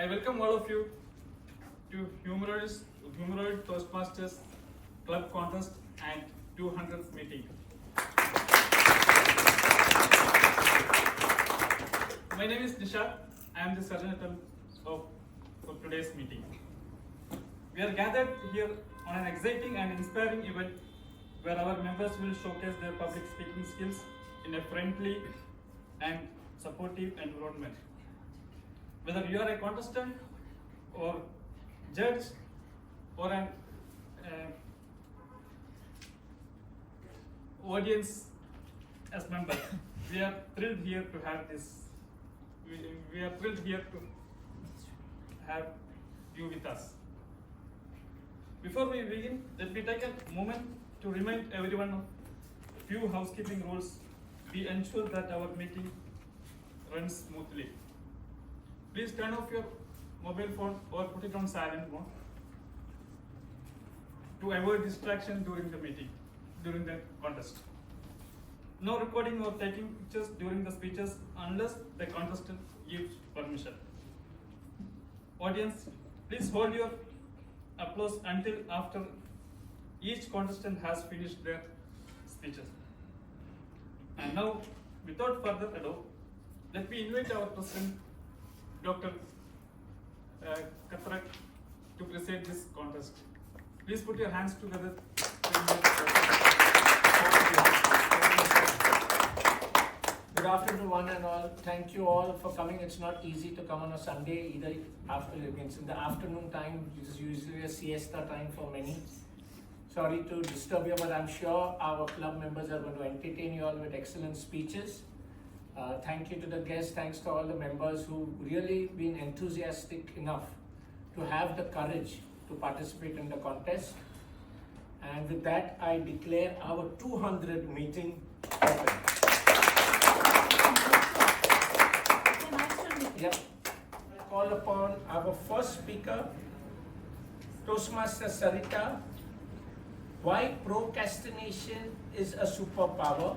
I welcome all of you to Humoroids Toastmasters Club Contest and 200th meeting. My name is Nisha. I am the Saritha for today's meeting. We are gathered here on an exciting and inspiring event where our members will showcase their public speaking skills in a friendly and supportive environment. Whether you are a contestant or judge or an audience as member, we are thrilled here to have this. We are thrilled here to have you with us. Before we begin, let me take a moment to remind everyone of a few housekeeping rules. We ensure that our meeting runs smoothly. Please turn off your mobile phone or put it on silent mode to avoid distraction during the meeting, during the contest. No recording or taking pictures during the speeches unless the contestant gives permission. Audience, please hold your applause until after each contestant has finished their speeches. And now, without further ado, let me invite our President, Dr. Katrak, to present this contest. Please put your hands together. Good afternoon, one and all. Thank you all for coming. It's not easy to come on a Sunday, either after it's in the afternoon time, which is usually a siesta time for many. Sorry to disturb you, but I'm sure our club members are going to entertain you all with excellent speeches. Thank you to the guests, thanks to all the members who really been enthusiastic enough to have the courage to participate in the contest. And with that, I declare our 200 meeting open. Yep. I call upon our first speaker, Toastmaster Saritha. Why procrastination is a superpower?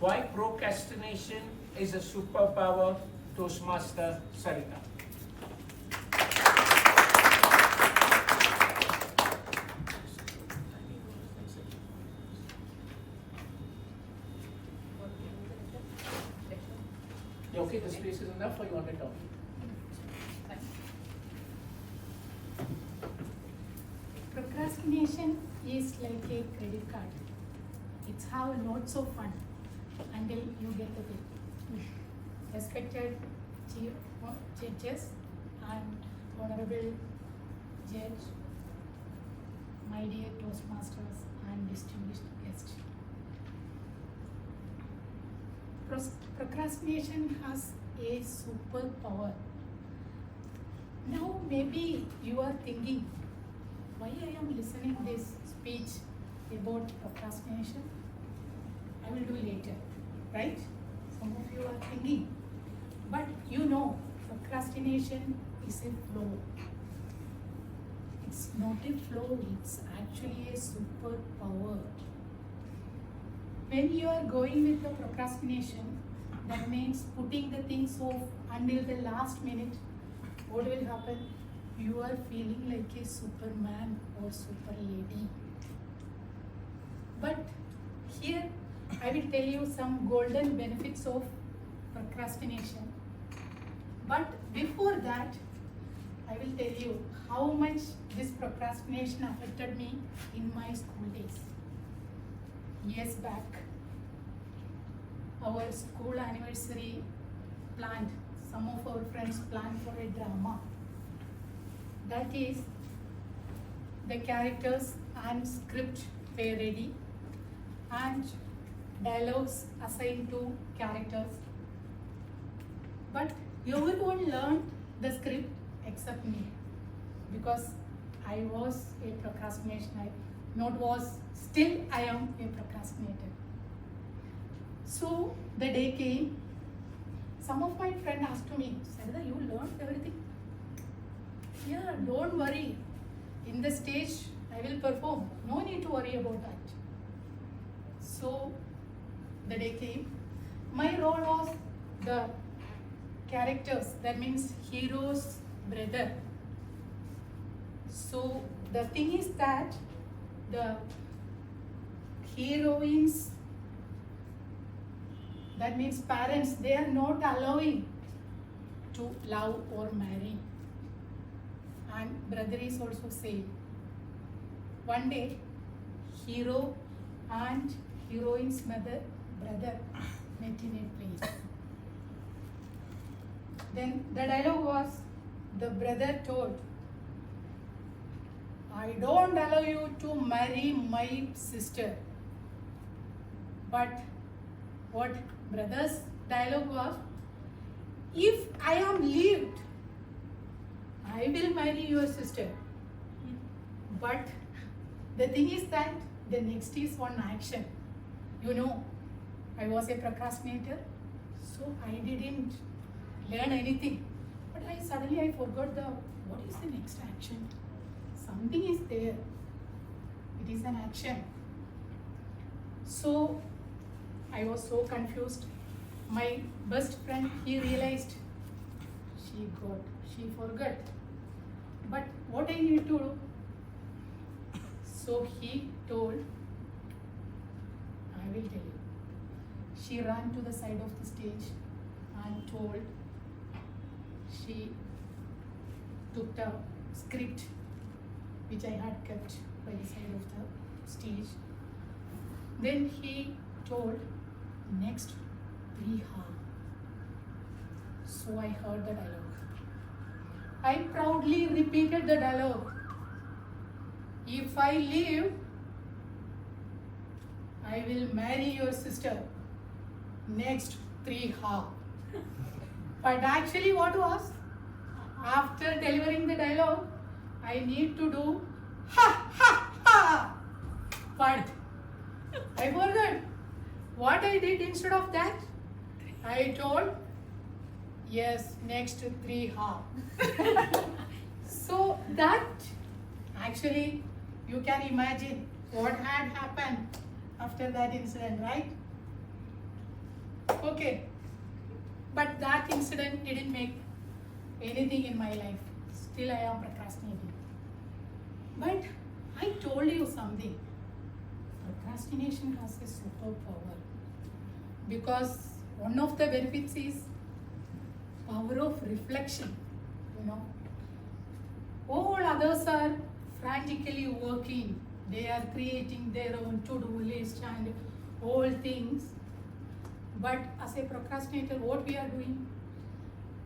Why procrastination is a superpower, Toastmaster Saritha. You okay, this place is enough or you want it down? Procrastination is like a credit card. It's how lots of fun until you get the bill. Respected judges and honorable judge, my dear Toastmasters and distinguished guests. Procrastination has a superpower. Now maybe you are thinking, why I am listening this speech about procrastination? I will do later, right? Some of you are thinking. But you know, procrastination is a flow. It's not a flow, it's actually a superpower. When you are going with the procrastination, that means putting the things off until the last minute. What will happen? You are feeling like a superman or super lady. But here I will tell you some golden benefits of procrastination. But before that, I will tell you how much this procrastination affected me in my school days. Years back, our school anniversary planned, some of our friends planned for a drama. That is, the characters and script were ready and dialogues assigned to characters. But everyone learned the script except me because I was a procrastinator. Still I am a procrastinator. So the day came, some of my friends asked me, Saritha, you learned everything? Yeah, don't worry. In the stage, I will perform. No need to worry about that. So the day came. My role was the characters, that means hero's brother. So the thing is that the heroines, that means parents, they are not allowing to love or marry. And brother is also same. One day, hero and heroine's brother met in a place. Then the dialogue was, the brother told, I don't allow you to marry my sister. But what brother's dialogue was, if I am lived, I will marry your sister. But the thing is that the next is one action. You know, I was a procrastinator, so I didn't learn anything. But suddenly I forgot what is the next action? Something is there. It is an action. So I was so confused. My best friend, he realized she forgot. But what I need to do? So he told, I will tell you. She ran to the side of the stage and told, she took the script which I had kept by the side of the stage. Then he told, next 3 hours. So I heard the dialogue. I proudly repeated the dialogue. If I live, I will marry your sister. Next 3 hours. But actually what was? After delivering the dialogue, I need to do ha ha ha. But I forgot. What I did instead of that? I told, yes, next 3 hours. So that actually you can imagine what had happened after that incident, right? Okay. But that incident didn't make anything in my life. Still I am procrastinating. But I told you something. Procrastination has a superpower. Because one of the benefits is power of reflection. You know, all others are frantically working. They are creating their own to-do list and all things. But as a procrastinator, what we are doing?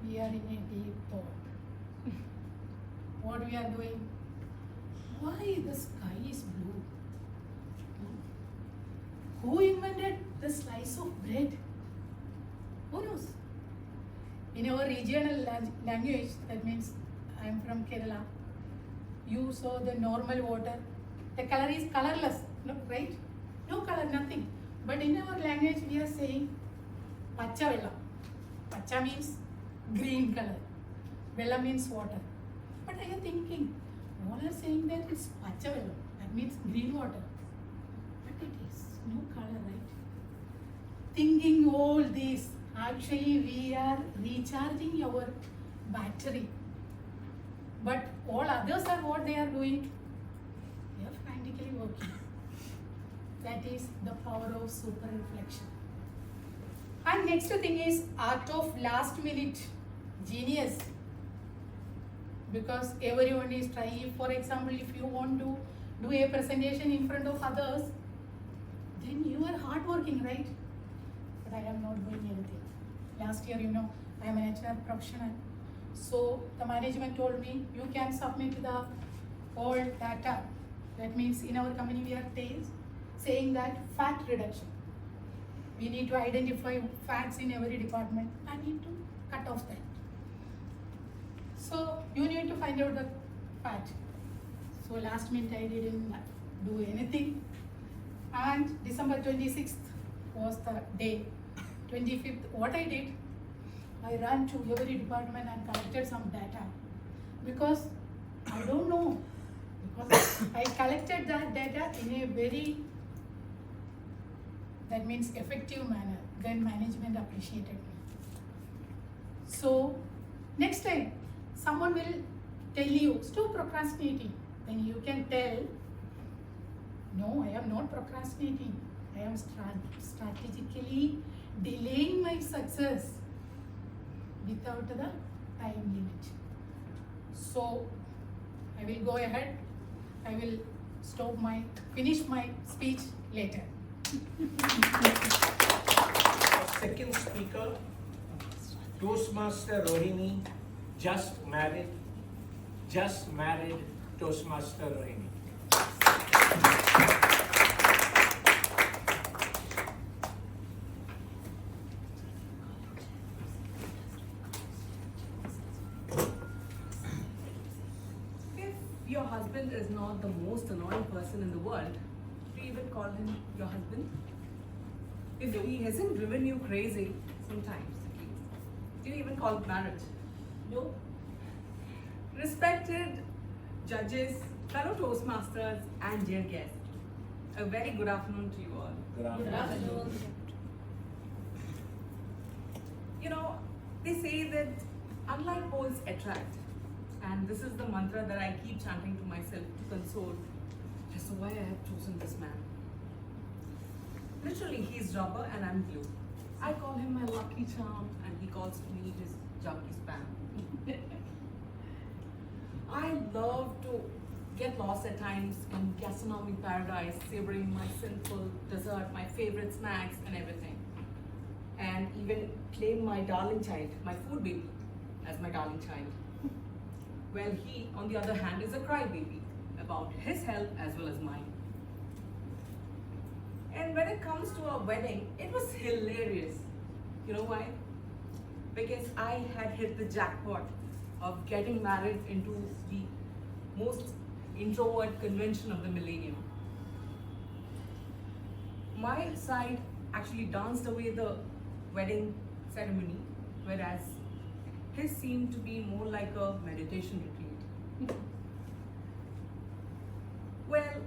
We are in a deep thought. What we are doing? Why the sky is blue? Who invented the slice of bread? Who knows? In our regional language, that means I am from Kerala, you saw the normal water. The color is colorless, no, right? No color, nothing. But in our language, we are saying pacha vella. Pacha means green color. Vella means water. But I am thinking, all are saying that it's pacha vella. That means green water. But it is no color, right? Thinking all this, actually we are recharging our battery. But all others are what they are doing? They are frantically working. That is the power of super reflection. And next thing is art of last minute genius. Because everyone is trying. For example, if you want to do a presentation in front of others, then you are hardworking, right? But I am not doing anything. Last year, you know, I am an HR professional. So the management told me, you can submit the all data. That means in our company we are saying that fat reduction. We need to identify fats in every department. I need to cut off that. So you need to find out the fat. So last minute I didn't do anything. And December 26th was the day. 25th, what I did, I ran to every department and collected some data. Because I don't know. Because I collected that data in a very, that means effective manner. Then management appreciated me. So next time someone will tell you, stop procrastinating. Then you can tell, no, I am not procrastinating. I am strategically delaying my success without the time limit. So I will go ahead. I will finish my speech later. Our second speaker, Toastmaster Rohini, just married Toastmaster Rohini. If your husband is not the most annoying person in the world, do you even call him your husband? If he hasn't driven you crazy, sometimes at least, do you even call it marriage? No. Respected judges, fellow Toastmasters, and dear guests, a very good afternoon to you all. Good afternoon. You know, they say that unlike poles attract, and this is the mantra that I keep chanting to myself to console as to why I have chosen this man. Literally, he's rubber and I'm glue. I call him my lucky charm, and he calls me his junkie spam. I love to get lost at times in gastronomic paradise, savoring my sinful dessert, my favorite snacks, and everything. And even claim my darling child, my food baby, as my darling child. Well, he, on the other hand, is a crybaby about his health as well as mine. And when it comes to our wedding, it was hilarious. You know why? Because I had hit the jackpot of getting married into the most introvert convention of the millennium. My side actually danced away the wedding ceremony, whereas his seemed to be more like a meditation retreat. Well,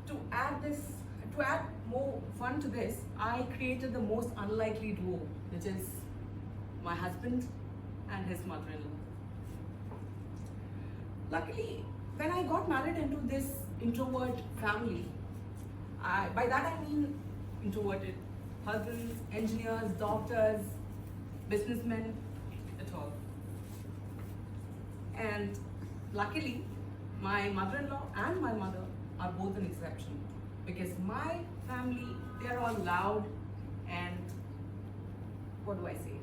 to add more fun to this, I created the most unlikely duo, which is my husband and his mother-in-law. Luckily, when I got married into this introvert family, by that I mean introverted husbands, engineers, doctors, businessmen, at all. And luckily, my mother-in-law and my mother are both an exception, because my family, they're all loud and, what do I say?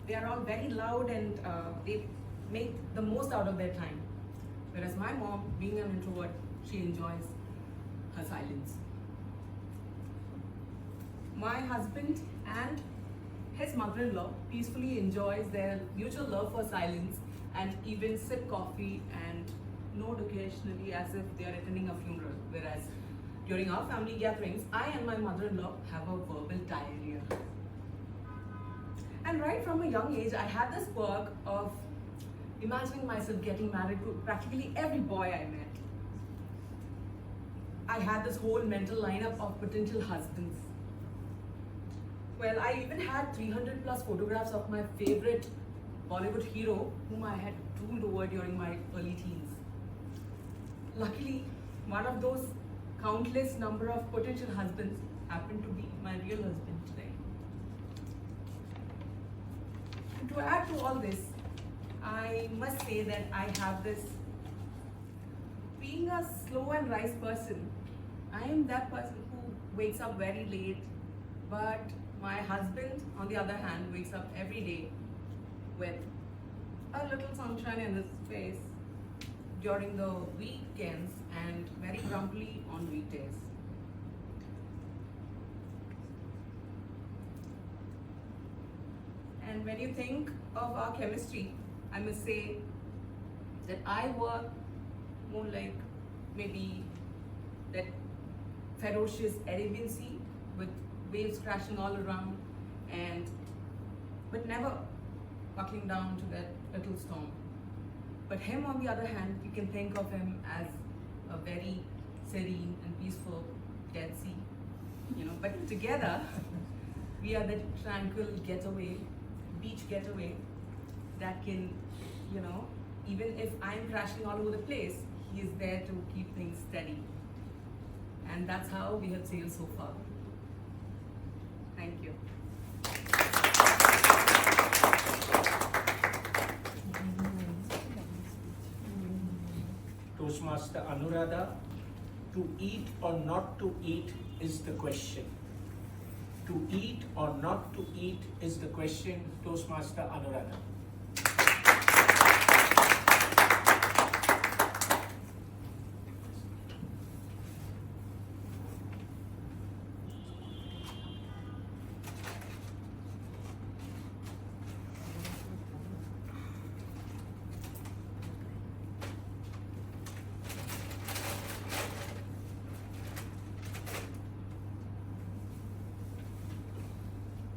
They are all very loud and they make the most out of their time. Whereas my mom, being an introvert, she enjoys her silence. My husband and his mother-in-law peacefully enjoys their mutual love for silence and even sip coffee and nod occasionally as if they are attending a funeral. Whereas during our family gatherings, I and my mother-in-law have a verbal diarrhea. And right from a young age, I had this quirk of imagining myself getting married to practically every boy I met. I had this whole mental lineup of potential husbands. Well, I even had 300 plus photographs of my favorite Bollywood hero whom I had drooled over during my early teens. Luckily, one of those countless number of potential husbands happened to be my real husband today. And to add to all this, I must say that I have this, being a slow and rise person, I am that person who wakes up very late, but my husband, on the other hand, wakes up every day with a little sunshine in his face during the weekends and very grumpy on weekdays. And when you think of our chemistry, I must say that I work more like maybe that ferocious Arabian Sea with waves crashing all around, but never buckling down to that little storm. But him, on the other hand, you can think of him as a very serene and peaceful Dead Sea, But together, we are the tranquil getaway, beach getaway, that can, you know, even if I'm crashing all over the place, he is there to keep things steady. And that's how we have sailed so far. Thank you. Toastmaster Anuradha, to eat or not to eat is the question. To eat or not to eat is the question, Toastmaster Anuradha.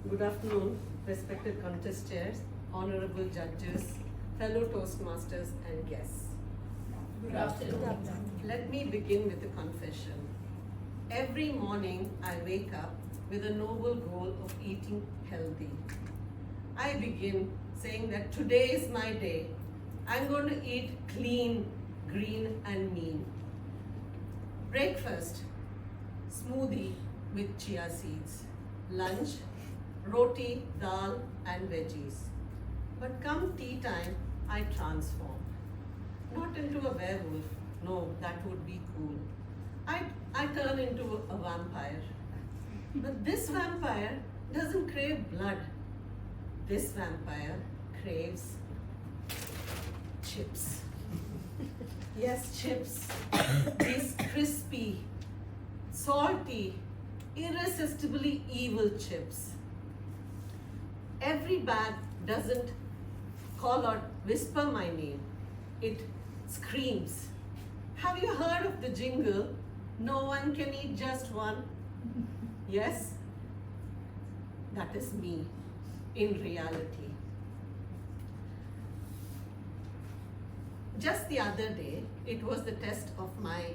Good afternoon, respected contestants, honorable judges, fellow Toastmasters and guests. Good afternoon. Let me begin with a confession. Every morning I wake up with a noble goal of eating healthy. I begin saying that today is my day. I'm going to eat clean, green and mean. Breakfast, smoothie with chia seeds. Lunch, roti, dal and veggies. But come tea time, I transform. Not into a werewolf, no, that would be cool. I turn into a vampire. But this vampire doesn't crave blood. This vampire craves chips. Yes, chips. These crispy, salty, irresistibly evil chips. Every bag doesn't call out, whisper my name. It screams. Have you heard of the jingle, no one can eat just one? Yes? That is me in reality. Just the other day, it was the test of my,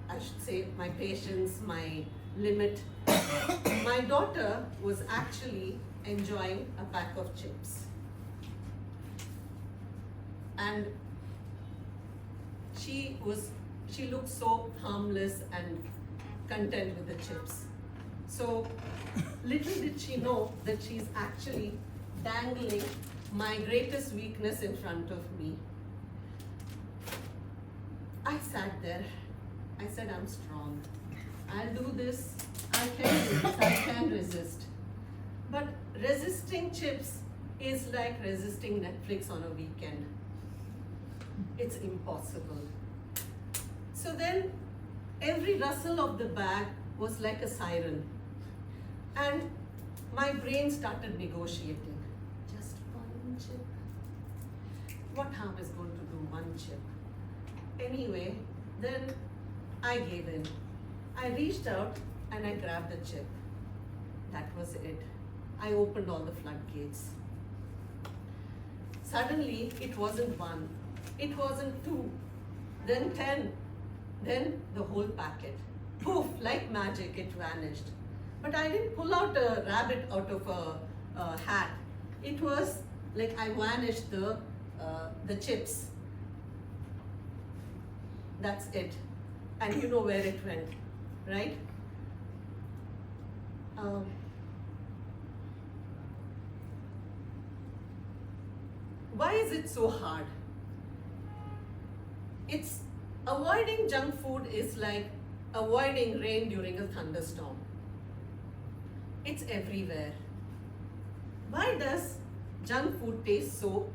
I should say, my patience, my limit. My daughter was actually enjoying a pack of chips. And she looked so harmless and content with the chips. So little did she know that she's actually dangling my greatest weakness in front of me. I sat there. I said, I'm strong. I'll do this. I can do this. I can resist. But resisting chips is like resisting Netflix on a weekend. It's impossible. So then every rustle of the bag was like a siren. And my brain started negotiating. Just one chip. What harm is going to do one chip? Anyway, then I gave in. I reached out and I grabbed the chip. That was it. I opened all the floodgates. Suddenly, it wasn't one, it wasn't two, then 10, then the whole packet. Poof, like magic, it vanished. But I didn't pull out a rabbit out of a hat. It was like I vanished the chips. That's it. And you know where it went, right? Why is it so hard? Avoiding junk food is like avoiding rain during a thunderstorm. It's everywhere. Why does junk food taste so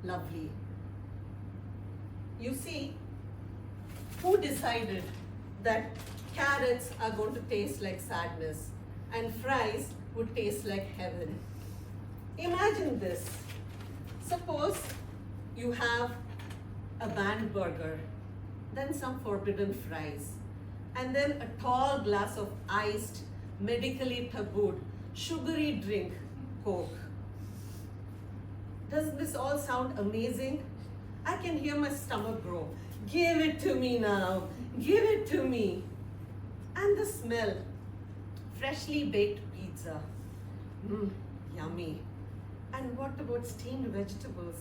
lovely? You see, who decided that carrots are going to taste like sadness and fries would taste like heaven? Imagine this. Suppose you have a banned burger, then some forbidden fries, and then a tall glass of iced, medically tabooed, sugary drink, Coke. Doesn't this all sound amazing? I can hear my stomach grow. Give it to me now. Give it to me. And the smell. Freshly baked pizza. Yummy. And what about steamed vegetables?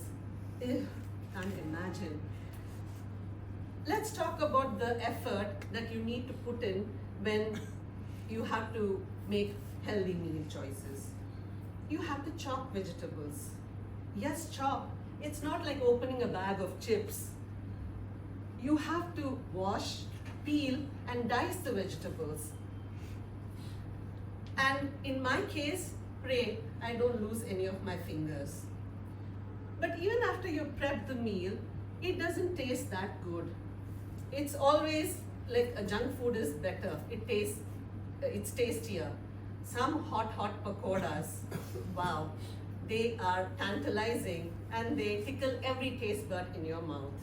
Ew, can't imagine. Let's talk about the effort that you need to put in when you have to make healthy meal choices. You have to chop vegetables. Yes, chop. It's not like opening a bag of chips. You have to wash, peel, and dice the vegetables. And in my case, pray I don't lose any of my fingers. But even after you prep the meal, it doesn't taste that good. It's always like a junk food is better. It's tastier. Some hot pakoras, wow, they are tantalizing and they tickle every taste bud in your mouth.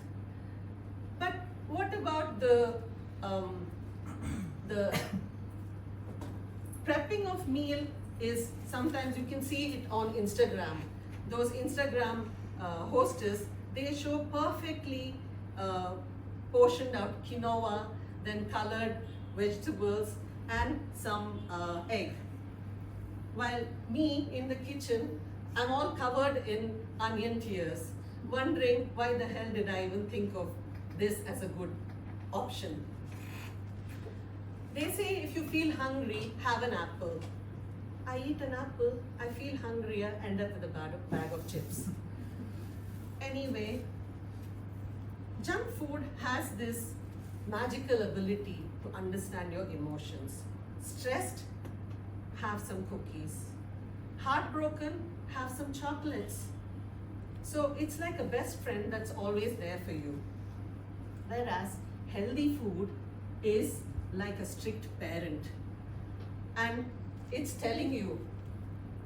But what about the prepping of meal is sometimes you can see it on Instagram. Those Instagram hostess, they show perfectly portioned out quinoa, then colored vegetables and some egg. While me in the kitchen, I'm all covered in onion tears, wondering why the hell did I even think of this as a good option. They say if you feel hungry, have an apple. I eat an apple, I feel hungrier, end up with a bag of chips. Anyway, junk food has this magical ability to understand your emotions. Stressed? Have some cookies. Heartbroken? Have some chocolates. So it's like a best friend that's always there for you. Whereas healthy food is like a strict parent. And it's telling you,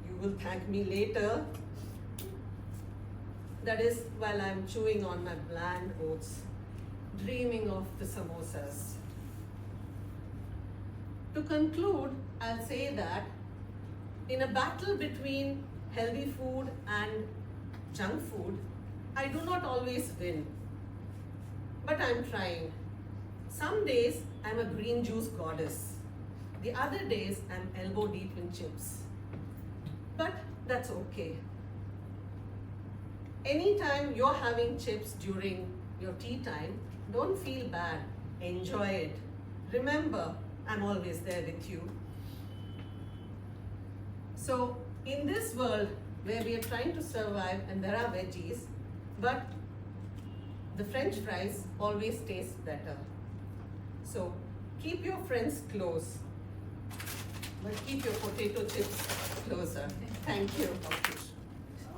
you will thank me later. That is while I'm chewing on my bland oats, dreaming of the samosas. To conclude, I'll say that in a battle between healthy food and junk food, I do not always win. But I'm trying. Some days I'm a green juice goddess. The other days I'm elbow deep in chips. But that's okay. Anytime you're having chips during your tea time, don't feel bad. Enjoy it. Remember, I'm always there with you. So, in this world where we are trying to survive and there are veggies, but the French fries always taste better. So, keep your friends close, but keep your potato chips closer. Thank you.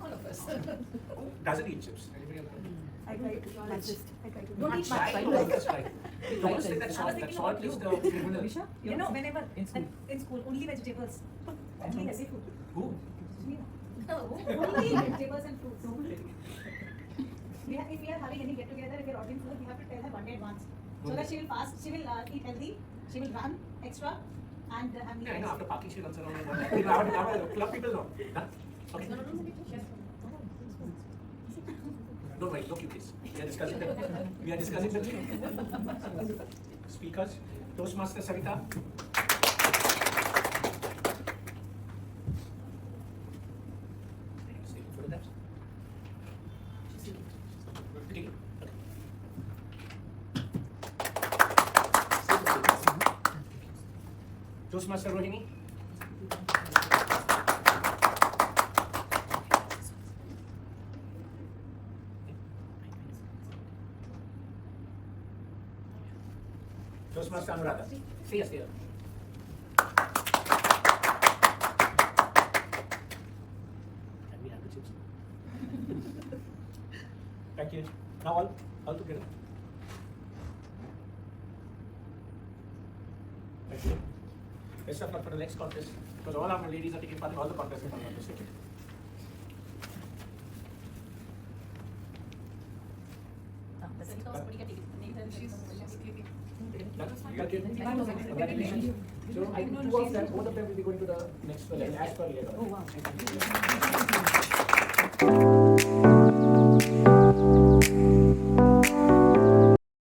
All of us. Doesn't eat chips. Anybody else? I try to. Don't eat chips. That's right. Don't say that salt. That salt is the criminal. You know, whenever in school, only vegetables, only healthy food. Who? Only vegetables and fruits. If we are having any get together, if we are ordering food, we have to tell her one day advance, so that she will fast. She will eat healthy. She will run extra, and Yeah, I know. After parking, she runs around. We have a club people know. Huh? Okay. Don't worry, don't keep this. We are discussing the speakers. Toastmaster Saritha. Toastmaster Rohini. Toastmaster Anuradha. See us here. And we have the chips. Thank you. Now all together. Thank you. Best of luck for the next contest, because all our ladies are taking part in all the contests in our district. Congratulations. So I think two of them, both of them will be going to the next level as per later. Oh wow.